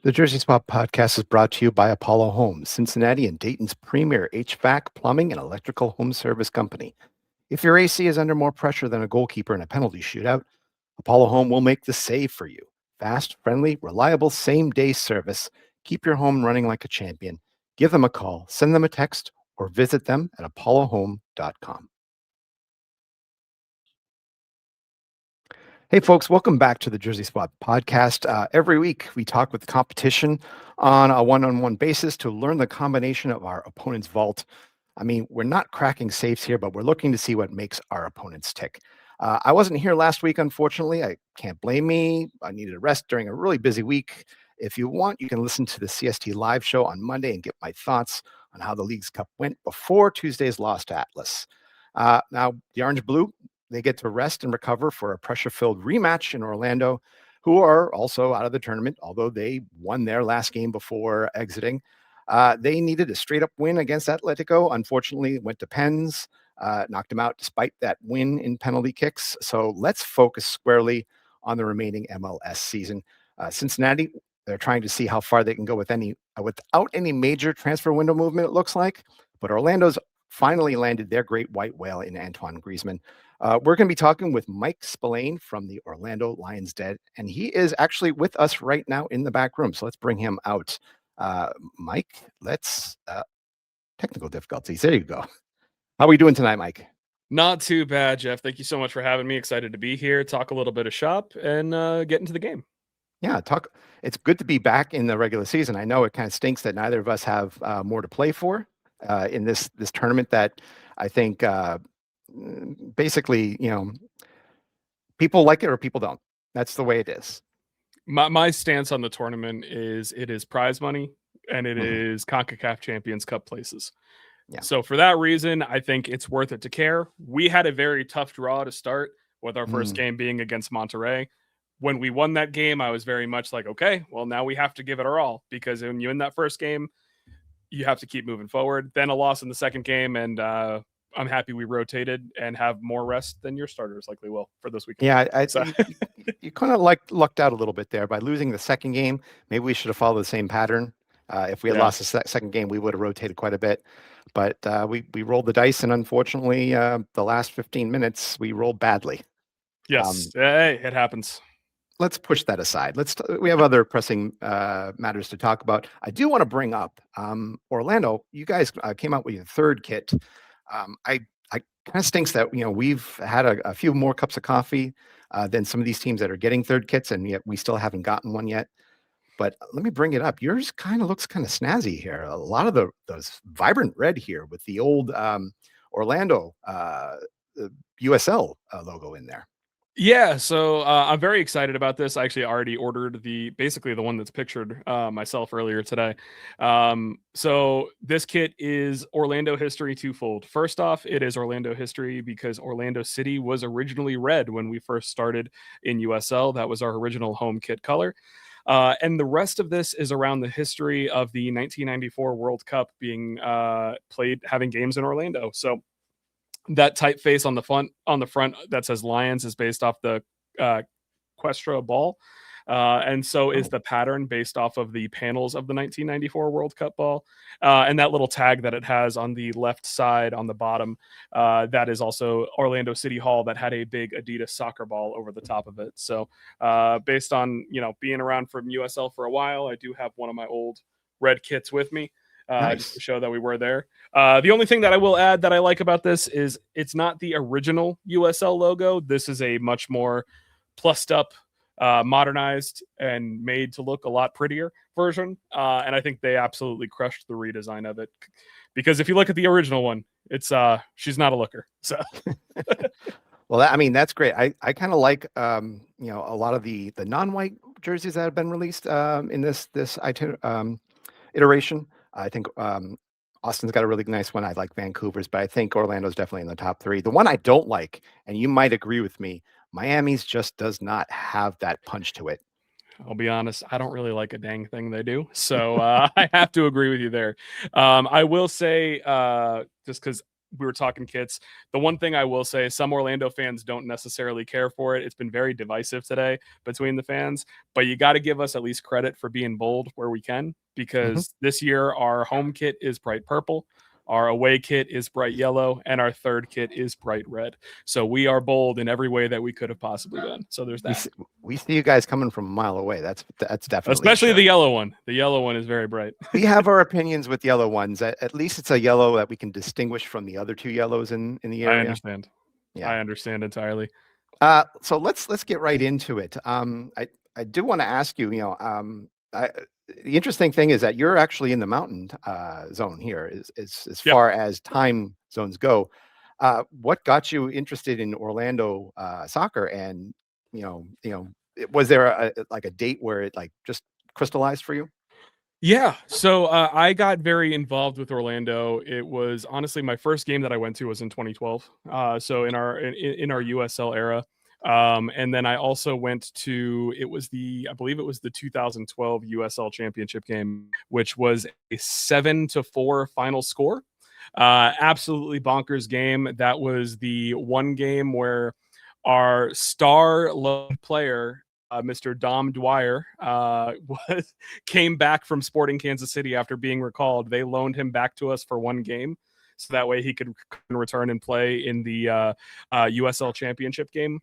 The Jersey Swap podcast is brought to you by Apollo Homes, Cincinnati and Dayton's premier HVAC, plumbing, and electrical home service company. If your AC is under more pressure than a goalkeeper in a penalty shootout, Apollo Home will make the save for you. Fast, friendly, reliable, same-day service. Keep your home running like a champion. Give them a call, send them a text, or visit them at apollohome.com. Hey, folks, welcome back to the Jersey Swap podcast. Every week, we talk with the competition on a one-on-one basis to learn the combination of our opponent's vault. I mean, we're not cracking safes here, but we're looking to see what makes our opponents tick. I wasn't here last week, unfortunately. I can't blame me. I needed a rest during a really busy week. If you want, you can listen to the CST live show on Monday and get my thoughts on how the League's Cup went before Tuesday's loss to Atlas. Now, the Orange Blue, they get to rest and recover for a pressure-filled rematch in Orlando, who are also out of the tournament, although they won their last game before exiting. They needed a straight-up win against Atletico. Unfortunately, it went to pens, knocked them out despite that win in penalty kicks. So let's focus squarely on the remaining MLS season. Cincinnati, they're trying to see how far they can go without any major transfer window movement, it looks like. But Orlando's finally landed their great white whale in Antoine Griezmann. We're going to be talking with Mike Spillane from the Orlando Lions Den, and he is actually with us right now in the back room. So let's bring him out. Mike, technical difficulties. There you go. How are we doing tonight, Mike? Not too bad, Jeff. Thank you so much for having me. Excited to be here, talk a little bit of shop, and get into the game. Yeah, it's good to be back in the regular season. I know it kind of stinks that neither of us have more to play for in this tournament that I think basically, people like it or people don't. That's the way it is. My stance on the tournament is it is prize money and it is CONCACAF Champions Cup places. Yeah. So for that reason, I think it's worth it to care. We had a very tough draw to start with our first game being against Monterrey. When we won that game, I was very much like, okay, well, now we have to give it our all, because when you win that first game, you have to keep moving forward. Then a loss in the second game, and I'm happy we rotated and have more rest than your starters likely will for this weekend. Yeah, you kind of lucked out a little bit there by losing the second game. Maybe we should have followed the same pattern. If we had lost the second game, we would have rotated quite a bit. But we rolled the dice, and unfortunately, the last 15 minutes, we rolled badly. Yes, it happens. Let's push that aside. We have other pressing matters to talk about. I do want to bring up Orlando. You guys came out with your third kit. I kind of stinks that we've had a few more cups of coffee than some of these teams that are getting third kits, and yet we still haven't gotten one yet. But let me bring it up. Yours kind of looks kind of snazzy here. A lot of those vibrant red here with the old Orlando USL logo in there. Yeah, so I'm very excited about this. I actually already ordered basically the one that's pictured myself earlier today. So this kit is Orlando history twofold. First off, it is Orlando history because Orlando City was originally red when we first started in USL. That was our original home kit color. And the rest of this is around the history of the 1994 World Cup being played, having games in Orlando. So that typeface on the front that says Lions is based off the Questra ball. And so is the pattern based off of the panels of the 1994 World Cup ball. And that little tag that it has on the left side on the bottom, that is also Orlando City Hall that had a big Adidas soccer ball over the top of it. So based on, being around from USL for a while, I do have one of my old red kits with me. Nice. Just to show that we were there. The only thing that I will add that I like about this is it's not the original USL logo. This is a much more plussed up, modernized, and made to look a lot prettier version. And I think they absolutely crushed the redesign of it. Because if you look at the original one, it's she's not a looker. So well, that's great. I kind of like a lot of the non-white jerseys that have been released in this iteration. I think Austin's got a really nice one. I like Vancouver's, but I think Orlando's definitely in the top three. The one I don't like, and you might agree with me, Miami's just does not have that punch to it. I'll be honest, I don't really like a dang thing they do. So I have to agree with you there. I will say, just because we were talking kits. The one thing I will say, some Orlando fans don't necessarily care for it. It's been very divisive today between the fans, but you got to give us at least credit for being bold where we can, because this year our home kit is bright purple, our away kit is bright yellow, and our third kit is bright red. So we are bold in every way that we could have possibly been. So there's that. We see you guys coming from a mile away. That's definitely, especially the yellow one. The yellow one is very bright. We have our opinions with yellow ones. At least it's a yellow that we can distinguish from the other two yellows in the area. I understand. Yeah, I understand entirely. So let's get right into it. I do want to ask you, the interesting thing is that you're actually in the mountain zone here, as far as time zones go. What got you interested in Orlando soccer? And was there a date where it just crystallized for you? Yeah, so I got very involved with Orlando. It was honestly my first game that I went to was in 2012. So in our USL era. And then I also went to, I believe it was the 2012 USL Championship game, which was a 7-4 final score. Absolutely bonkers game. That was the one game where our star loan player, Mr. Dom Dwyer, came back from Sporting Kansas City after being recalled. They loaned him back to us for one game, so that way he could return and play in the USL Championship game.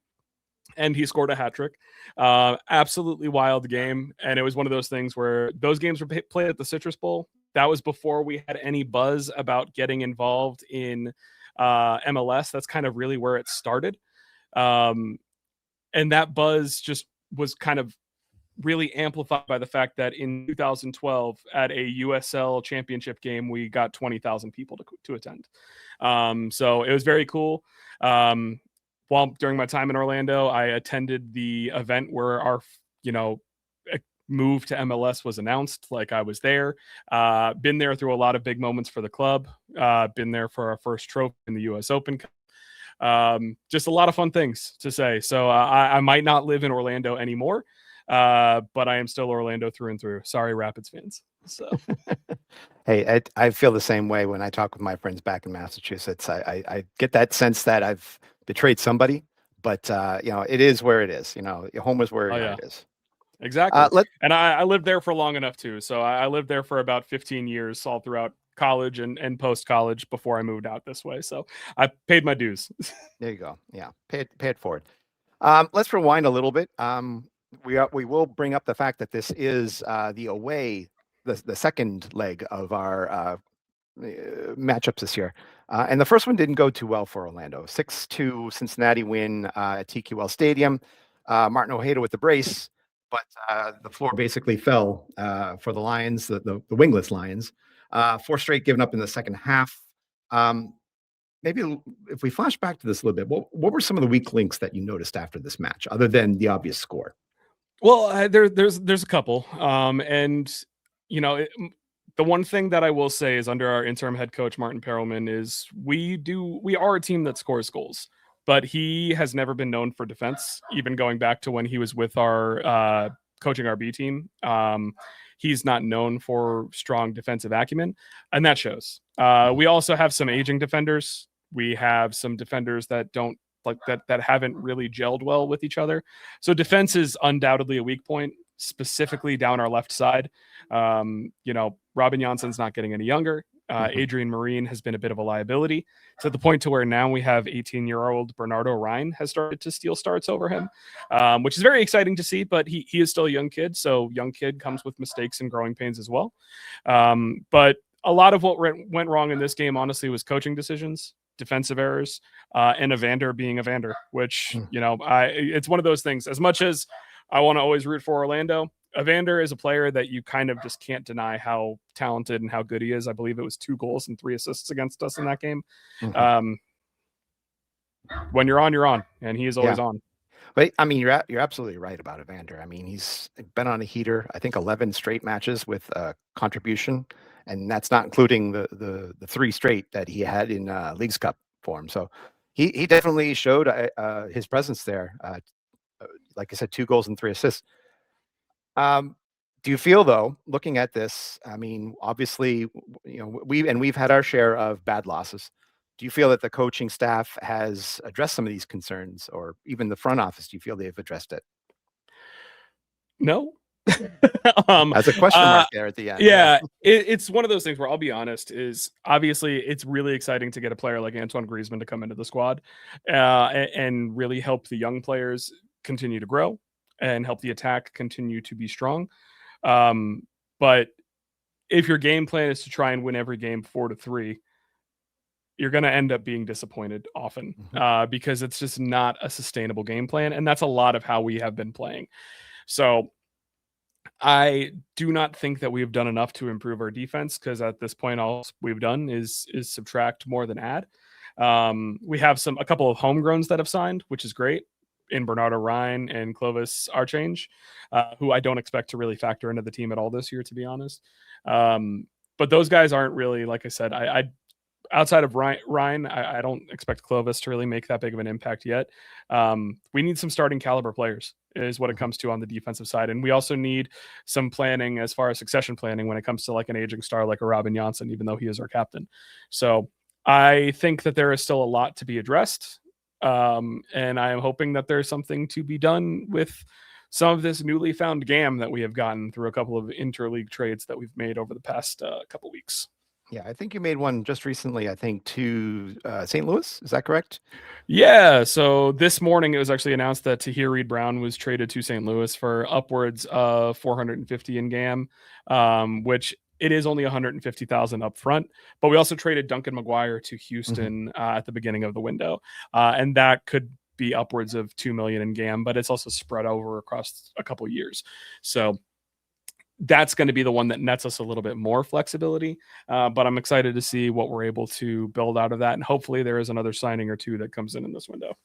And he scored a hat trick. Absolutely wild game. And it was one of those things where those games were played at the Citrus Bowl. That was before we had any buzz about getting involved in MLS. That's kind of really where it started. And that buzz just was kind of really amplified by the fact that in 2012 at a USL Championship game, we got 20,000 people to attend. So it was very cool. While during my time in Orlando, I attended the event where our, move to MLS was announced. I was there, been there through a lot of big moments for the club, been there for our first trophy in the US Open. Just a lot of fun things to say. So I might not live in Orlando anymore, but I am still Orlando through and through. Sorry, Rapids fans. So, hey, I feel the same way when I talk with my friends back in Massachusetts. I get that sense that I've betrayed somebody, but it is where it is. Your home is where it is. Exactly. And I lived there for long enough too. So I lived there for about 15 years, all throughout college and post college before I moved out this way. So I paid my dues. There you go. Yeah, pay it forward. Let's rewind a little bit. We will bring up the fact that this is the away, the second leg of our matchups this year. And the first one didn't go too well for Orlando. 6-2 Cincinnati win at TQL Stadium. Martin Ojeda with the brace, but the floor basically fell for the Lions, the wingless Lions. 4 straight given up in the second half. Maybe if we flash back to this a little bit, what were some of the weak links that you noticed after this match, other than the obvious score? Well, there's a couple, and the one thing that I will say is under our interim head coach Martin Perelman is we are a team that scores goals, but he has never been known for defense. Even going back to when he was with our coaching our B team, he's not known for strong defensive acumen, and that shows. We also have some aging defenders. We have some defenders that don't that haven't really gelled well with each other. So defense is undoubtedly a weak point, specifically down our left side. Robin Jansson's not getting any younger. Adrian Marine has been a bit of a liability, to the point to where now we have 18-year-old Bernardo Ryan has started to steal starts over him, which is very exciting to see, but he is still a young kid. So young kid comes with mistakes and growing pains as well. But a lot of what went wrong in this game, honestly, was coaching decisions, defensive errors, and Evander being Evander, which, it's one of those things. As much as I want to always root for Orlando, Evander is a player that you kind of just can't deny how talented and how good he is. I believe it was 2 goals and 3 assists against us in that game. When you're on, you're on, and he is always on. But I mean, you're absolutely right about Evander. I mean, he's been on a heater, I think 11 straight matches with contribution, and that's not including the 3 straight that he had in Leagues Cup form. So he definitely showed his presence there. Like I said, 2 goals and 3 assists. Do you feel, though, looking at this, I mean, obviously, we've had our share of bad losses. do you feel that the coaching staff has addressed some of these concerns, or even the front office? Do you feel they've addressed it? No. As a question mark there at the end. Yeah, it's one of those things where I'll be honest, is obviously it's really exciting to get a player like Antoine Griezmann to come into the squad, and really help the young players continue to grow and help the attack continue to be strong. But if your game plan is to try and win every game 4-3, you're going to end up being disappointed often, because it's just not a sustainable game plan, and that's a lot of how we have been playing. So I do not think that we've done enough to improve our defense, because at this point, all we've done is subtract more than add. We have a couple of homegrowns that have signed, which is great, in Bernardo Ryan and Clovis Archange, who I don't expect to really factor into the team at all this year, to be honest. But those guys aren't really, like I said, I outside of Ryan, I don't expect Clovis to really make that big of an impact yet. We need some starting caliber players, is what it comes to on the defensive side. And we also need some planning as far as succession planning when it comes to like an aging star like a Robin Janssen, even though he is our captain. So I think that there is still a lot to be addressed. And I am hoping that there's something to be done with some of this newly found GAM that we have gotten through a couple of interleague trades that we've made over the past couple weeks. Yeah, I think you made one just recently, I think, to St. Louis. Is that correct? Yeah. So this morning it was actually announced that Tahir Reed Brown was traded to St. Louis for upwards of 450 in GAM, which it is only 150,000 up front. But we also traded Duncan McGuire to Houston at the beginning of the window, and that could be upwards of 2 million in GAM, but it's also spread over across a couple of years. So that's going to be the one that nets us a little bit more flexibility. But I'm excited to see what we're able to build out of that. And hopefully there is another signing or two that comes in this window.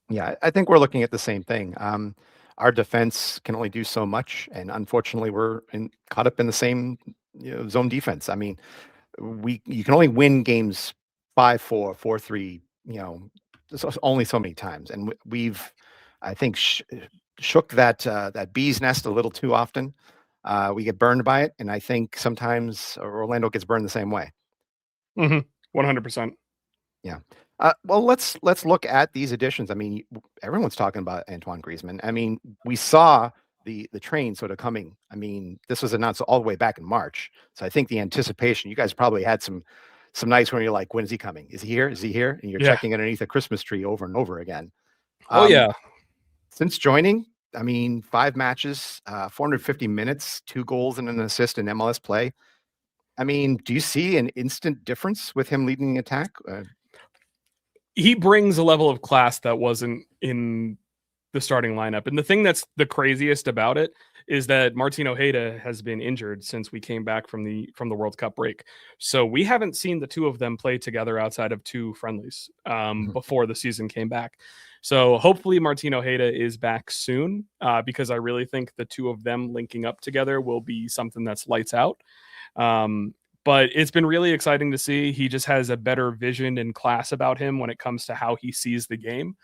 Yeah, I think we're looking at the same thing. Our defense can only do so much, and unfortunately, we're caught up in the same zone defense. I mean, you can only win games 5-4, 4-3. Only so many times, and we've, I think, shook that bee's nest a little too often. We get burned by it, and I think sometimes Orlando gets burned the same way. 100%. Yeah. Well, let's look at these additions. I mean, everyone's talking about Antoine Griezmann. I mean, we saw the train sort of coming. I mean, this was announced all the way back in March, so I think the anticipation. You guys probably had some nights when you're like, when is he coming? Is he here? Is he here? And you're checking underneath a Christmas tree over and over again. Oh yeah. Since joining, I mean, 5 matches, 450 minutes, 2 goals and an assist in MLS play. I mean, do you see an instant difference with him leading the attack? He brings a level of class that wasn't in the starting lineup. And the thing that's the craziest about it is that Martin Ojeda has been injured since we came back from the World Cup break. So we haven't seen the two of them play together outside of 2 friendlies before the season came back. So hopefully Martin Ojeda is back soon, because I really think the two of them linking up together will be something that's lights out. But it's been really exciting to see. He just has a better vision and class about him when it comes to how he sees the game.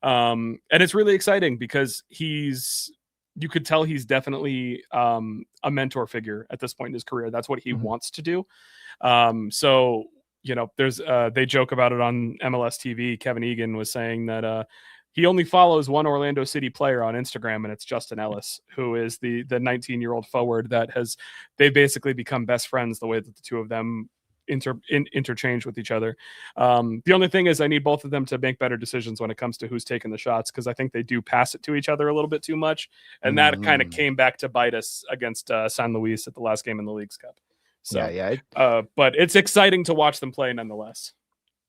And it's really exciting because you could tell he's definitely a mentor figure at this point in his career. That's what he wants to do. So, there's they joke about it on MLS TV. Kevin Egan was saying that he only follows one Orlando City player on Instagram, and it's Justin Ellis, who is the 19-year-old forward that they've basically become best friends the way that the two of them interchange with each other. The only thing is I need both of them to make better decisions when it comes to who's taking the shots, because I think they do pass it to each other a little bit too much, and that kind of came back to bite us against San Luis at the last game in the Leagues Cup. So, but it's exciting to watch them play nonetheless.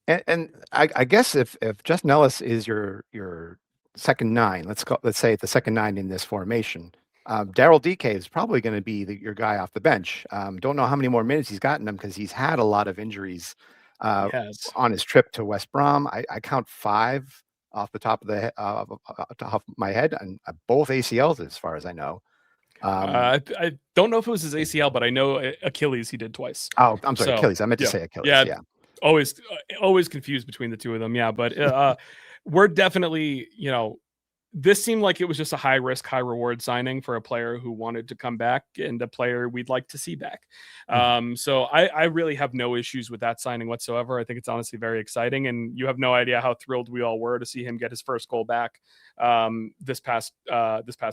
And I guess if Justin Ellis is your second 9, let's say the second 9 in this formation, Daryl DK is probably going to be your guy off the bench. Don't know how many more minutes he's gotten them, because he's had a lot of injuries on his trip to West Brom. I count 5 off the top of my head, and both ACLs as far as I know. I don't know if it was his ACL, but I know Achilles he did twice. Oh, I'm sorry, Achilles. I meant to say Achilles. Yeah. Always confused between the two of them. Yeah, but we're definitely, this seemed like it was just a high risk, high reward signing for a player who wanted to come back and a player we'd like to see back. So I really have no issues with that signing whatsoever. I think it's honestly very exciting, and you have no idea how thrilled we all were to see him get his first goal back this past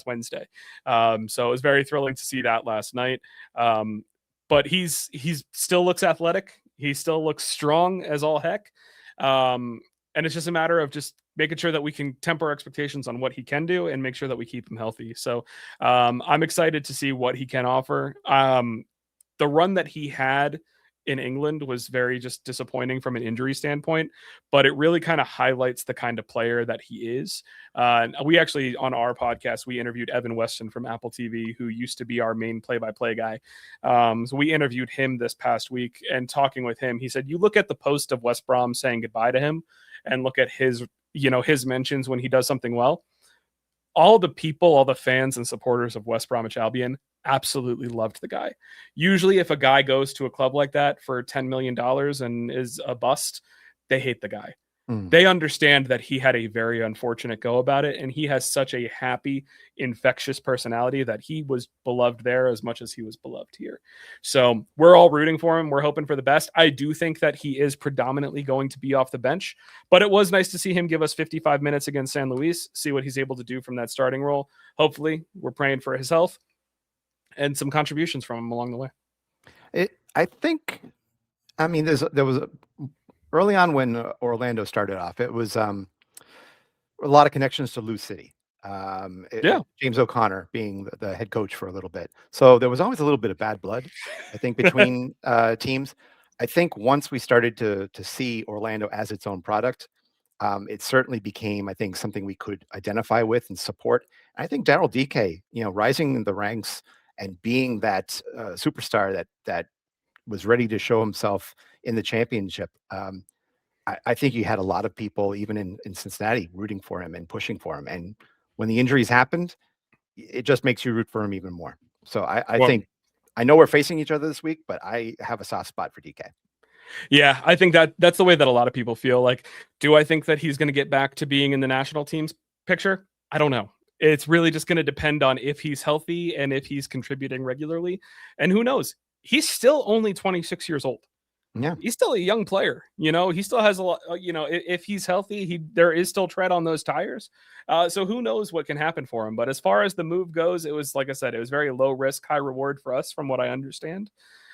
Wednesday. So it was very thrilling to see that last night. But he's still looks athletic. He still looks strong as all heck. And it's just a matter of just making sure that we can temper expectations on what he can do and make sure that we keep him healthy. So I'm excited to see what he can offer. The run that he had in England was very just disappointing from an injury standpoint, but it really kind of highlights the kind of player that he is. And we actually, on our podcast, we interviewed Evan Weston from Apple TV, who used to be our main play-by-play guy. So we interviewed him this past week, and talking with him, he said, you look at the post of West Brom saying goodbye to him and look at his mentions when he does something well. All the people, all the fans and supporters of West Bromwich Albion absolutely loved the guy. Usually if a guy goes to a club like that for $10 million and is a bust, they hate the guy. They understand that he had a very unfortunate go about it, and he has such a happy, infectious personality that he was beloved there as much as he was beloved here. So we're all rooting for him. We're hoping for the best. I do think that he is predominantly going to be off the bench, but it was nice to see him give us 55 minutes against San Luis, see what he's able to do from that starting role. Hopefully, we're praying for his health and some contributions from him along the way. There was early on when Orlando started off, it was a lot of connections to Lou City. James O'Connor being the head coach for a little bit. So there was always a little bit of bad blood, I think, between teams. I think once we started to see Orlando as its own product, it certainly became, I think, something we could identify with and support. I think Daryl DK, rising in the ranks and being that superstar that was ready to show himself in the championship. I think you had a lot of people, even in Cincinnati, rooting for him and pushing for him. And when the injuries happened, it just makes you root for him even more. So I think, I know we're facing each other this week, but I have a soft spot for DK. Yeah, I think that's the way that a lot of people feel. Like, do I think that he's going to get back to being in the national team's picture? I don't know. It's really just going to depend on if he's healthy and if he's contributing regularly. And who knows? He's still only 26 years old. Yeah, he's still a young player. He still has a lot. If he's healthy, there is still tread on those tires. So who knows what can happen for him? But as far as the move goes, it was, like I said, it was very low risk, high reward for us, from what I understand.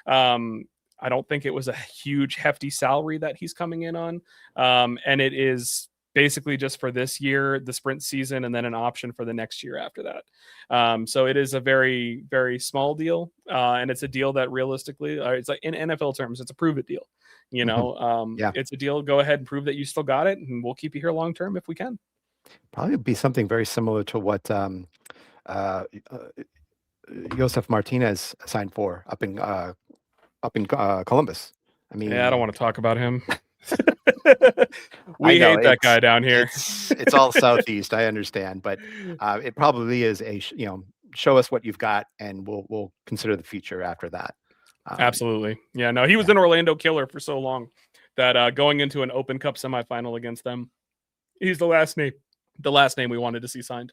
I don't think it was a huge, hefty salary that he's coming in on, and it is basically just for this year, the sprint season, and then an option for the next year after that. So it is a very, very small deal, and it's a deal that realistically, it's like in NFL terms, it's a prove it deal. It's a deal. Go ahead and prove that you still got it, and we'll keep you here long term if we can. Probably be something very similar to what Josef Martinez signed for up in Columbus. I mean, I don't want to talk about him. We hate that guy down here. It's all Southeast, I understand, but it probably is show us what you've got, and we'll consider the future after that. Absolutely, yeah. No, he was an Orlando killer for so long that going into an Open Cup semifinal against them, he's the last name we wanted to see signed.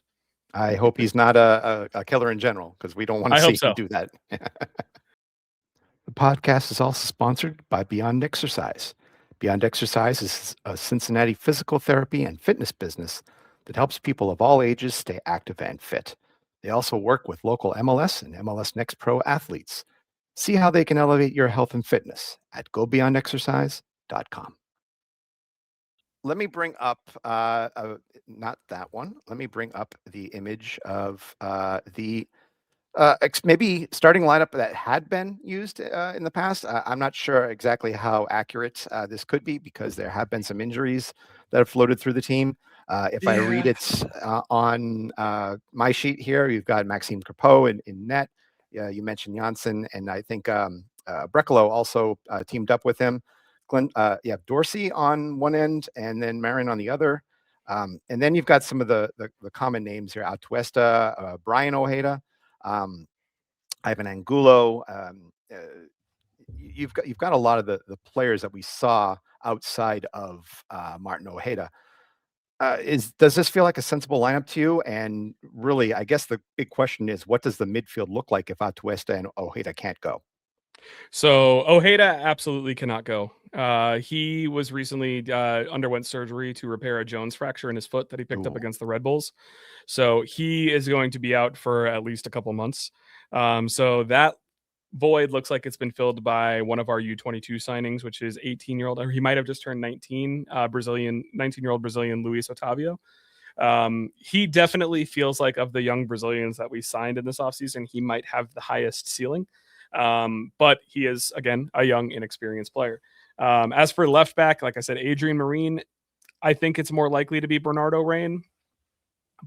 I hope he's not a killer in general, because we don't want to see him do that. The podcast is also sponsored by Beyond Exercise. Beyond Exercise is a Cincinnati physical therapy and fitness business that helps people of all ages stay active and fit. They also work with local MLS and MLS Next Pro athletes. See how they can elevate your health and fitness at gobeyondexercise.com. Let me bring up, not that one. Let me bring up the image of the maybe starting lineup that had been used in the past. I'm not sure exactly how accurate this could be, because there have been some injuries that have floated through the team. If I read it on my sheet here, you've got Maxime Crepeau in net. You mentioned Janssen, and I think Brecalo also teamed up with him. Dorsey on one end, and then Marin on the other. And then you've got some of the common names here: Atuesta, Brian Ojeda, Ivan Angulo. You've got a lot of the players that we saw outside of Martin Ojeda. Does this feel like a sensible lineup to you? And really, I guess the big question is, what does the midfield look like if Atuesta and Ojeda can't go? So Ojeda absolutely cannot go. He was recently underwent surgery to repair a Jones fracture in his foot that he picked up Ooh. against the Red Bulls. So he is going to be out for at least a couple months. So that void looks like it's been filled by one of our U22 signings, which is 18-year-old, or he might have just turned 19, 19-year-old Brazilian Luis Otavio. He definitely feels like, of the young Brazilians that we signed in this offseason, he might have the highest ceiling. But he is, again, a young, inexperienced player. As for left back, like I said, Adrian Marine, I think it's more likely to be Bernardo Rain,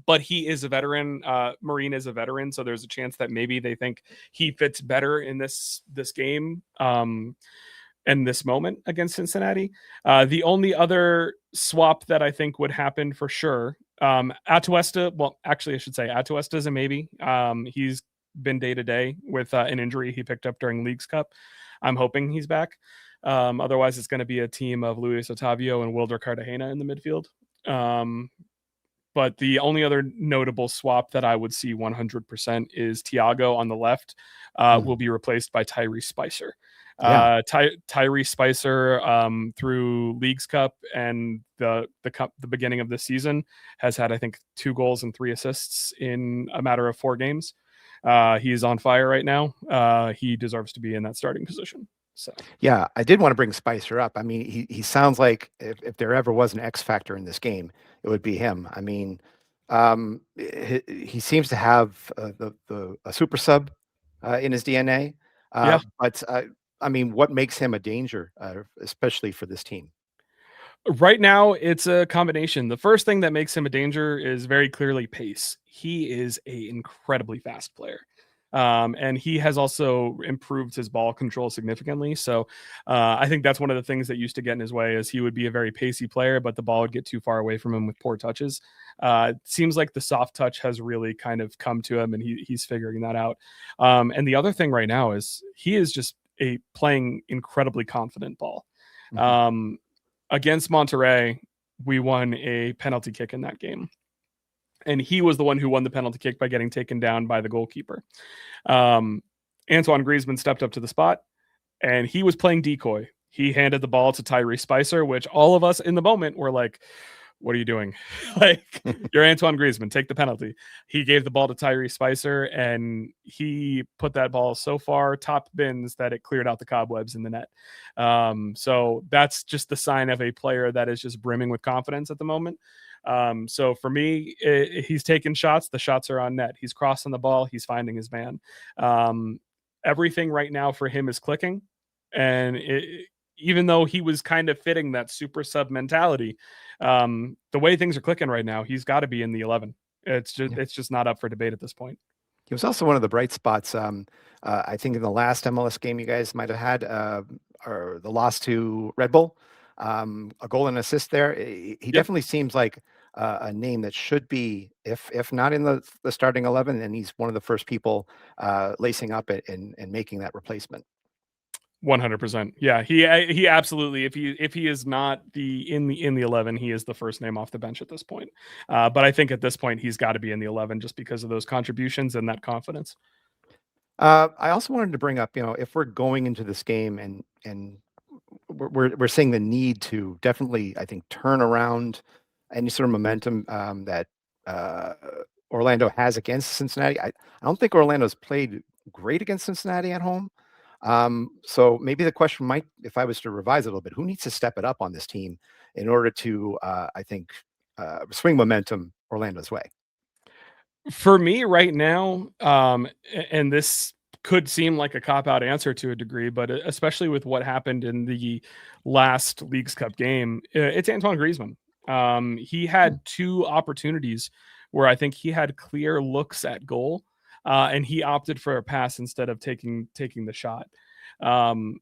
but he is a veteran. Marine is a veteran, so there's a chance that maybe they think he fits better in this game and this moment against Cincinnati. The only other swap that I think would happen for sure, Atuesta. Well, actually, I should say Atuesta is a maybe. He's been day to day with an injury he picked up during Leagues Cup. I'm hoping he's back. Otherwise, it's going to be a team of Luis Otavio and Wilder Cartagena in the midfield. But the only other notable swap that I would see 100% is Thiago on the left will be replaced by Tyrese Spicer. Yeah. Tyrese Spicer through Leagues Cup and the beginning of the season has had, I think, 2 goals and 3 assists in a matter of 4 games. He is on fire right now. He deserves to be in that starting position. So Yeah, I did want to bring Spicer up. I mean, he sounds like if there ever was an X factor in this game, it would be him. I mean, he seems to have a super sub in his DNA. yeah, But I mean, what makes him a danger, especially for this team? right now it's a combination. The first thing that makes him a danger is very clearly pace. He is a incredibly fast player. And he has also improved his ball control significantly. So I think that's one of the things that used to get in his way is he would be a very pacey player, but the ball would get too far away from him with poor touches. It seems like the soft touch has really kind of come to him, and he's figuring that out. And the other thing right now is he is just playing incredibly confident ball. Mhm. Um, Against Monterrey, we won a penalty kick in that game. And he was the one who won the penalty kick by getting taken down by the goalkeeper. Antoine Griezmann stepped up to the spot, and he was playing decoy. He handed the ball to Tyrese Spicer, which all of us in the moment were like, what are you doing? Like, you're Antoine Griezmann, take the penalty. He gave the ball to Tyrese Spicer, and he put that ball so far top bins that it cleared out the cobwebs in the net. So that's just the sign of a player that is just brimming with confidence at the moment. So for me, he's taking shots. The shots are on net. He's crossing the ball. He's finding his man. Everything right now for him is clicking. And even though he was kind of fitting that super sub mentality, the way things are clicking right now, he's got to be in the 11. It's just not up for debate at this point. He was also one of the bright spots. I think in the last MLS game you guys might have had, or the loss to Red Bull, a goal and assist there. He Yep. definitely seems like a name that should be, if not in the starting 11, and he's one of the first people lacing up and making that replacement. 100%. Yeah, he absolutely. If he is not in the 11, he is the first name off the bench at this point. But I think at this point he's got to be in the 11 just because of those contributions and that confidence. I also wanted to bring up, if we're going into this game and we're seeing the need to definitely, I think, turn around any sort of momentum that uh, Orlando has against Cincinnati. I don't think Orlando's played great against Cincinnati at home. So maybe the question might, if I was to revise it a little bit, who needs to step it up on this team in order to, I think, swing momentum Orlando's way? For me right now, and this could seem like a cop out answer to a degree, but especially with what happened in the last Leagues Cup game, it's Antoine Griezmann. He Hmm. had 2 opportunities where I think he had clear looks at goal, and he opted for a pass instead of taking the shot. Um,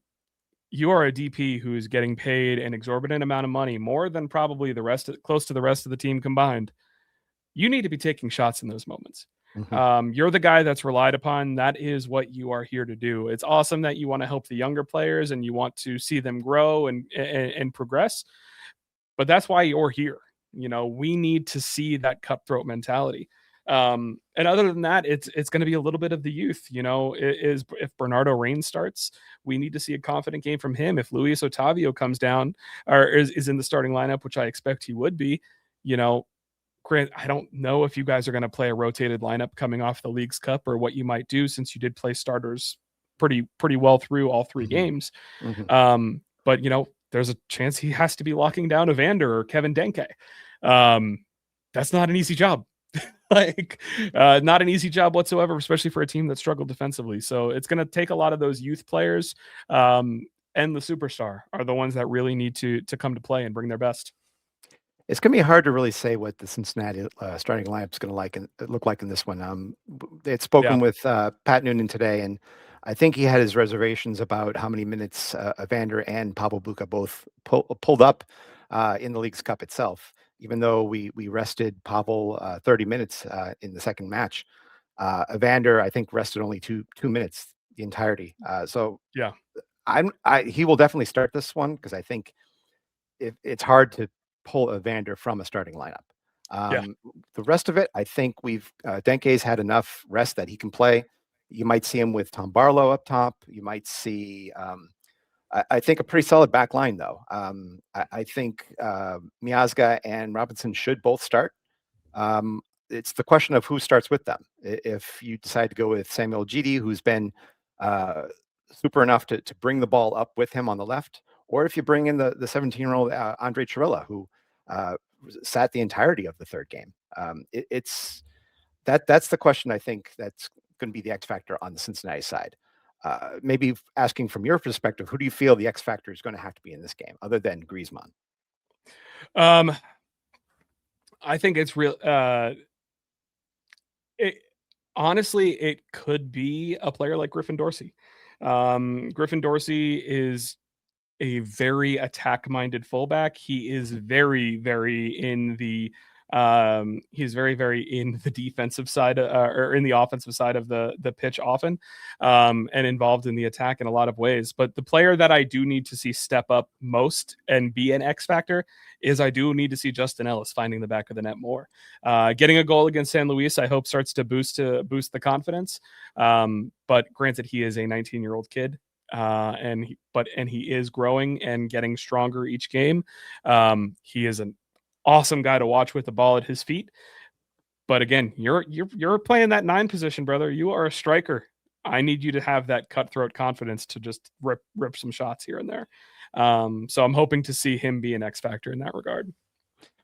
you are a DP who is getting paid an exorbitant amount of money, more than probably close to the rest of the team combined. You need to be taking shots in those moments. Mhm. You're the guy that's relied upon. That is what you are here to do. It's awesome that you want to help the younger players and you want to see them grow and progress, but that's why you're here. We need to see that cutthroat mentality. And other than that, it's going to be a little bit of the youth. If Bernardo Reigns starts, we need to see a confident game from him. If Luis Otavio comes down or is in the starting lineup, which I expect he would be, Grant, I don't know if you guys are going to play a rotated lineup coming off the League's Cup or what you might do, since you did play starters pretty well through all 3 games. But there's a chance he has to be locking down Evander or Kevin Denke. That's not an easy job. Not an easy job whatsoever, especially for a team that struggled defensively. So it's going to take a lot of those youth players, and the superstar are the ones that really need to come to play and bring their best. It's going to be hard to really say what the Cincinnati starting lineup is going to look like in this one. They had spoken with Pat Noonan today, and I think he had his reservations about how many minutes Evander and Pavel Buka both pulled up in the League's Cup itself. Even though we rested Pavel 30 minutes in the second match, Evander, I think, rested only two minutes the entirety. So yeah, he will definitely start this one, because I think it's hard to pull Evander from a starting lineup. The rest of it, I think Denke's had enough rest that he can play. You might see him with Tom Barlow up top. You might see, I think, a pretty solid back line, though. I think Miazga and Robinson should both start. It's the question of who starts with them. If you decide to go with Samuel Gidi, who's been super enough to bring the ball up with him on the left, or if you bring in the 17-year-old Andre Chirilla, who sat the entirety of the third game. That's the question, I think, that's going to be the X factor on the Cincinnati side. Maybe asking from your perspective, who do you feel the X factor is going to have to be in this game, other than Griezmann? I think it's real. Honestly, it could be a player like Griffin Dorsey. Griffin Dorsey is a very attack-minded fullback. He is very, very in the defensive side or in the offensive side of the pitch often, and involved in the attack in a lot of ways. But the player that I do need to see step up most and be an X factor is I do need to see Justin Ellis finding the back of the net more. Getting a goal against San Luis, I hope, starts to boost the confidence. But granted, he is a 19-year-old kid. And he is growing and getting stronger each game. He is an awesome guy to watch with the ball at his feet. But again, you're playing that 9 position, brother. You are a striker. I need you to have that cutthroat confidence to just rip some shots here and there. So I'm hoping to see him be an X factor in that regard.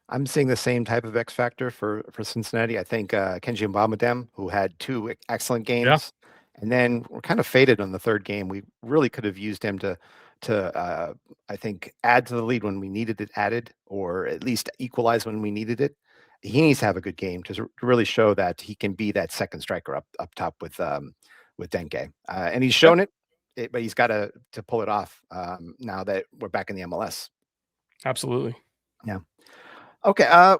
I'm seeing the same type of X factor for Cincinnati. I think Kenji Mbamudem, who had 2 excellent games, and then we're kind of faded on the third game. We really could have used him to I think, add to the lead when we needed it added, or at least equalize when we needed it. He needs to have a good game to really show that he can be that second striker up top with Denke. And he's shown it, but he's got to pull it off now that we're back in the MLS. Absolutely. Yeah. Okay.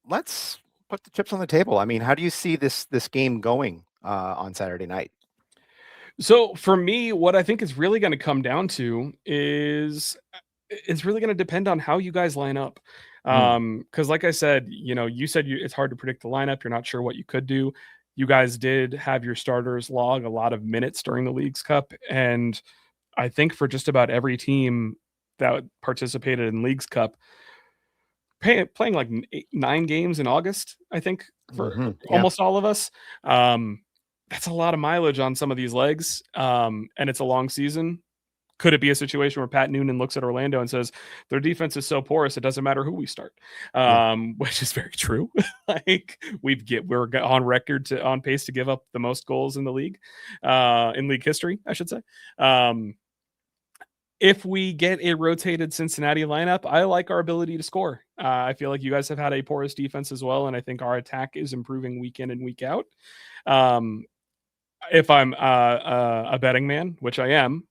Let's put the chips on the table. I mean, how do you see this game going on Saturday night? So for me, what I think is really going to come down to is it's really going to depend on how you guys line up. Because like I said, you said it's hard to predict the lineup. You're not sure what you could do. You guys did have your starters log a lot of minutes during the League's Cup. And I think for just about every team that participated in League's Cup, playing like 9 games in August, I think, for almost all of us. That's a lot of mileage on some of these legs, and it's a long season. Could it be a situation where Pat Noonan looks at Orlando and says their defense is so porous it doesn't matter who we start, which is very true. Like we're on record on pace to give up the most goals in the league, in league history, I should say. If we get a rotated Cincinnati lineup, I like our ability to score. I feel like you guys have had a porous defense as well, and I think our attack is improving week in and week out. If I'm a betting man, which I am,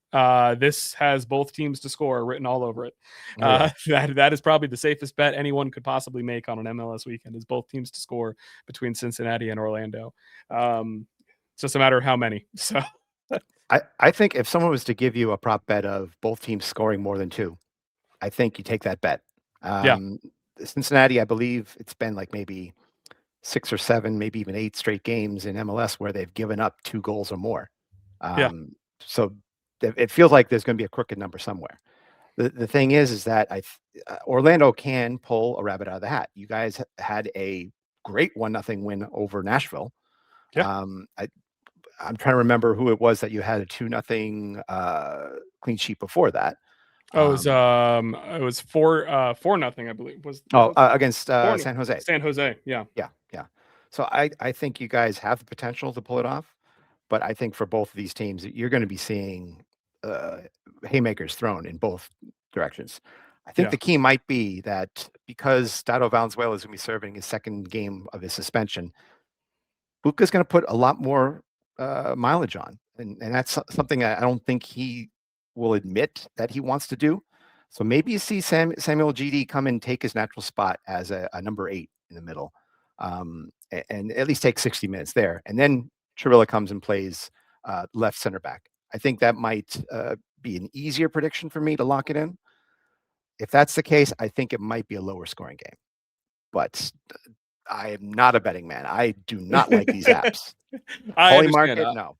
this has both teams to score written all over it. That is probably the safest bet anyone could possibly make on an MLS weekend, is both teams to score between Cincinnati and Orlando. It's just a matter of how many. So I think if someone was to give you a prop bet of both teams scoring more than 2, I think you take that bet. Cincinnati, I believe it's been like maybe 6 or 7, maybe even 8 straight games in MLS where they've given up 2 goals or more. Yeah. So it feels like there's going to be a crooked number somewhere. The thing is that Orlando can pull a rabbit out of the hat. You guys had a great 1-0 win over Nashville. Yeah. I'm trying to remember who it was that you had a 2-0 clean sheet before that. Oh, it was 4-0, I believe. Was Against San Jose. San Jose, yeah. Yeah. So I think you guys have the potential to pull it off, but I think for both of these teams, you're going to be seeing haymakers thrown in both directions. I think Yeah. the key might be that because Dado Valenzuela is going to be serving his second game of his suspension, Buka's going to put a lot more mileage on, and that's something I don't think he will admit that he wants to do. So maybe you see Samuel GD come and take his natural spot as a number 8 in the middle, and at least take 60 minutes there, and then Chirilla comes and plays left center back. I think that might be an easier prediction for me to lock it in. If that's the case, I think it might be a lower scoring game, but I am not a betting man. I do not like these apps. I understand. Polymarket, no.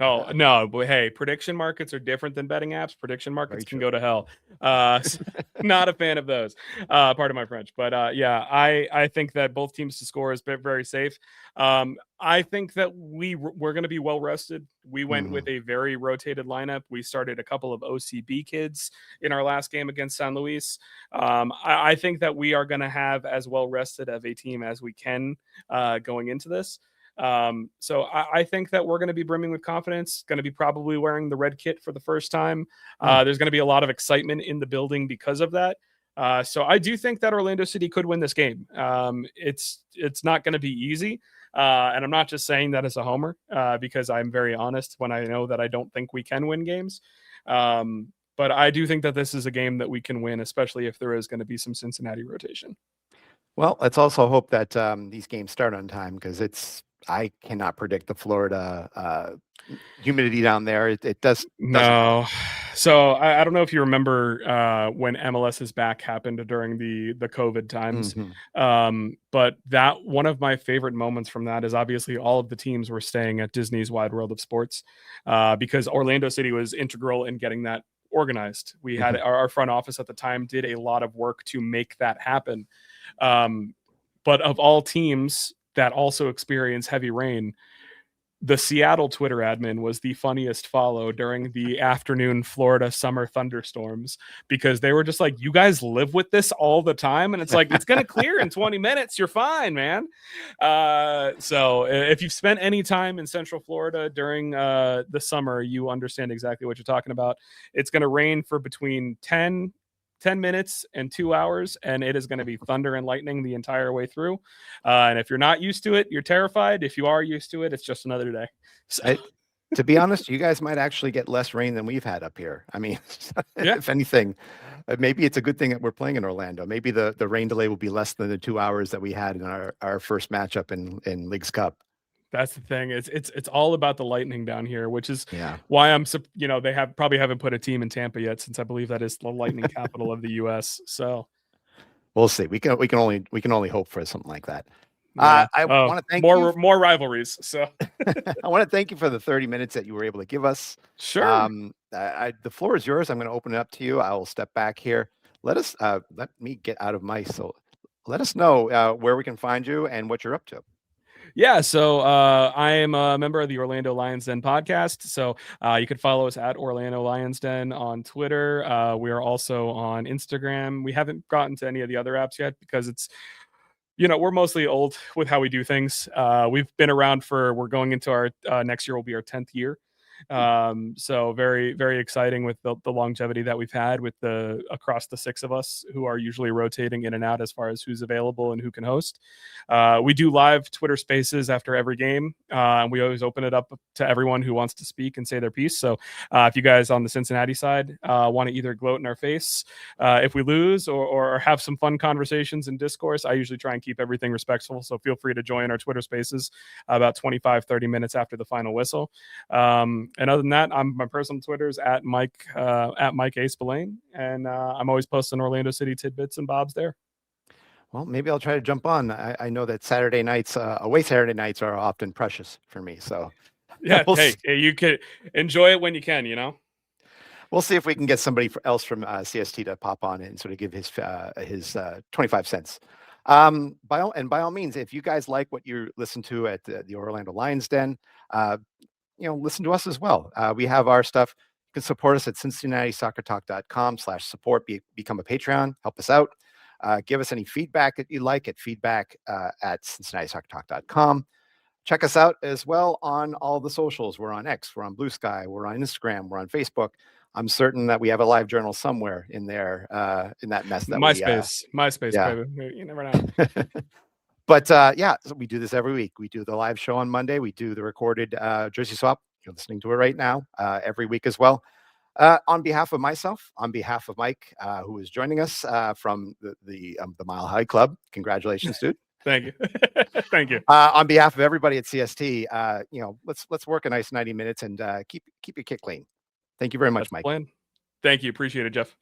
Oh no, but hey, prediction markets are different than betting apps. Prediction markets can go to hell. Not a fan of those. Pardon my French, but yeah, I think that both teams to score is very safe. I think that we're going to be well rested. We went with a very rotated lineup. We started a couple of OCB kids in our last game against San Luis. I think that we are going to have as well rested of a team as we can going into this. So I think that we're going to be brimming with confidence, going to be probably wearing the red kit for the first time. There's going to be a lot of excitement in the building because of that. So I do think that Orlando City could win this game. It's not going to be easy. And I'm not just saying that as a homer, because I'm very honest when I know that I don't think we can win games. But I do think that this is a game that we can win, especially if there is going to be some Cincinnati rotation. Well, let's also hope that these games start on time, because I cannot predict the Florida humidity down there. It doesn't. No. So I don't know if you remember when MLS's back happened during the COVID times. But that one of my favorite moments from that is obviously all of the teams were staying at Disney's Wide World of Sports because Orlando City was integral in getting that organized. We had our front office at the time did a lot of work to make that happen. But of all teams that also experience heavy rain, the Seattle Twitter admin was the funniest follow during the afternoon Florida summer thunderstorms, because they were just like, you guys live with this all the time. And it's like, it's going to clear in 20 minutes. You're fine, man. So if you've spent any time in Central Florida during the summer, you understand exactly what you're talking about. It's going to rain for between 10 minutes and 2 hours, and it is going to be thunder and lightning the entire way through. And if you're not used to it, you're terrified. If you are used to it, it's just another day. So. To be honest, you guys might actually get less rain than we've had up here. I mean, if anything, maybe it's a good thing that we're playing in Orlando. Maybe the rain delay will be less than the 2 hours that we had in our first matchup in Leagues Cup. That's the thing. It's all about the lightning down here, which is why I'm, they probably haven't put a team in Tampa yet, since I believe that is the lightning capital of the U.S. So we'll see. We can only hope for something like that. I want to thank you. More rivalries. So I want to thank you for the 30 minutes that you were able to give us. Sure. The floor is yours. I'm going to open it up to you. I will step back here. Let me get out of my. So let us know where we can find you and what you're up to. Yeah, so I am a member of the Orlando Lions Den podcast. So you can follow us at Orlando Lions Den on Twitter. We are also on Instagram. We haven't gotten to any of the other apps yet because it's, we're mostly old with how we do things. We've been around we're going into our next year will be our 10th year. So very, very exciting with the longevity that we've had with across the 6 of us who are usually rotating in and out as far as who's available and who can host. We do live Twitter spaces after every game. And we always open it up to everyone who wants to speak and say their piece. So if you guys on the Cincinnati side want to either gloat in our face if we lose or have some fun conversations and discourse, I usually try and keep everything respectful. So feel free to join our Twitter spaces about 25-30 minutes after the final whistle. And other than that, my personal Twitter is at Mike A. Spillane, and I'm always posting Orlando City tidbits and bobs there. Well, maybe I'll try to jump on. I know that Saturday nights, away Saturday nights are often precious for me. So Yeah, we'll hey, you can enjoy it when you can, you know? we'll see if we can get somebody else from CST to pop on and sort of give his 25 cents. By all means, if you guys like what you listen to at the Orlando Lions Den, uh, listen to us as well. We have our stuff. You can support us at cincinnatissoccertalk.com/support. Become a Patreon. Help us out. Give us any feedback that you like at feedback at cincinnatissoccertalk.com. Check us out as well on all the socials. We're on X, we're on Blue Sky, we're on Instagram, we're on Facebook. I'm certain that we have a live journal somewhere in there, in that mess that MySpace, yeah. baby. You never know. But yeah, so we do this every week. We do the live show on Monday. We do the recorded Jersey Swap. You're listening to it right now, every week as well. On behalf of myself, on behalf of Mike, who is joining us from the Mile High Club. Congratulations, dude. Thank you. Thank you. On behalf of everybody at CST, let's work a nice 90 minutes and keep your kick clean. Thank you very much, That's the Mike. plan. Thank you. Appreciate it, Jeff.